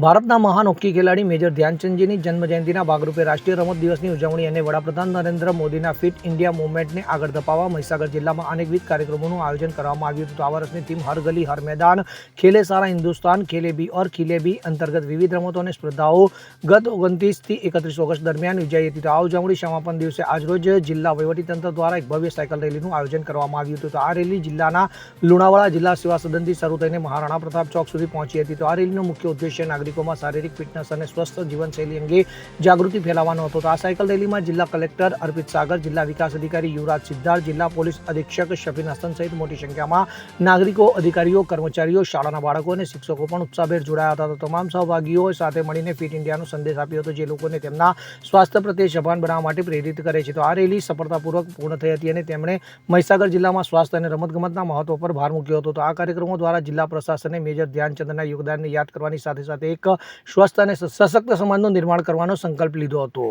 ભારતના મહાન હોકી ખેલાડી મેજર ધ્યાનચંદજીની જન્મજયંતિના ભાગરૂપે રાષ્ટ્રીય રમત દિવસની ઉજવણી અને વડાપ્રધાન નરેન્દ્ર મોદીના ફિટ ઇન્ડિયા મૂવમેન્ટને આગળ ધપાવવા મહીસાગર જિલ્લામાં અનેકવિધ કાર્યક્રમોનું આયોજન કરવામાં આવ્યું હતું. આ વર્ષની થીમ હર ગલી હર મેદાન ખેલે સારા હિન્દુસ્તાન ખેલે બી ઓર ખિલે બી અંતર્ગત વિવિધ રમતો અને સ્પર્ધાઓ ગત 29 થી 31 ઓગસ્ટ દરમિયાન યોજાઈ હતી. આ ઉજવણી સમાપન દિવસે આજરોજ જિલ્લા વહીવટીતંત્ર દ્વારા એક ભવ્ય સાયકલ રેલીનું આયોજન કરવામાં આવ્યું હતું. આ રેલી જિલ્લાના લુણાવાડા જિલ્લા સેવા સદનથી શરૂ થઈને મહારાણા પ્રતાપ ચોક સુધી પહોંચી હતી. તો આ રેલીનો મુખ્ય ઉદ્દેશ્ય નાગરિકોમાં શારીરિક ફિટનેસ અને સ્વસ્થ જીવનશૈલી અંગે જાગૃતિ ફેલાવવાનો હતો. આ સાયકલ રેલીમાં જિલ્લા કલેક્ટર અર્પિત સાગર, જિલ્લા વિકાસ અધિકારી યુવરાજ સિદ્ધાર્થ, જિલ્લા પોલીસ અધિક્ષક શફીન હસન સહિત મોટી સંખ્યામાં નાગરિકો, અધિકારીઓ, કર્મચારીઓ, શાળાના બાળકો અને શિક્ષકો પણ ઉત્સાહભેર જોડાયા હતા. તો તમામ સહભાગીઓ સાથે મળીને ફિટ ઇન્ડિયાનો સંદેશ આપ્યો હતો, જે લોકોને તેમના સ્વાસ્થ્ય પ્રત્યે સભાન બનાવવા માટે પ્રેરિત કરે છે. તો આ રેલી સફળતાપૂર્વક પૂર્ણ થઈ હતી અને તેમણે મહીસાગર જિલ્લામાં સ્વાસ્થ્ય અને રમતગમતના મહત્વ પર ભાર મૂક્યો હતો. તો આ કાર્યક્રમો દ્વારા જિલ્લા પ્રશાસને મેજર ધ્યાનચંદના યોગદાનને યાદ કરવાની સાથે સાથે એક સ્વસ્થ અને સશક્ત સમાજનું નિર્માણ કરવાનો સંકલ્પ લીધો હતો.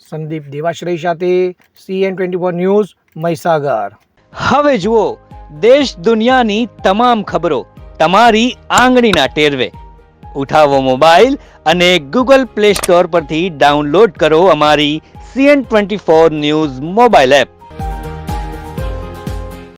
સંદીપ દેવાશ્રય સાથે CN24 ન્યૂઝ, મહીસાગર. હવે જુઓ દેશ દુનિયાની તમામ ખબરો તમારી આંગળીના ટેરવે. ઉઠાવો મોબાઈલ અને Google Play Store પરથી ડાઉનલોડ કરો અમારી CN24 ન્યૂઝ મોબાઈલ એપ.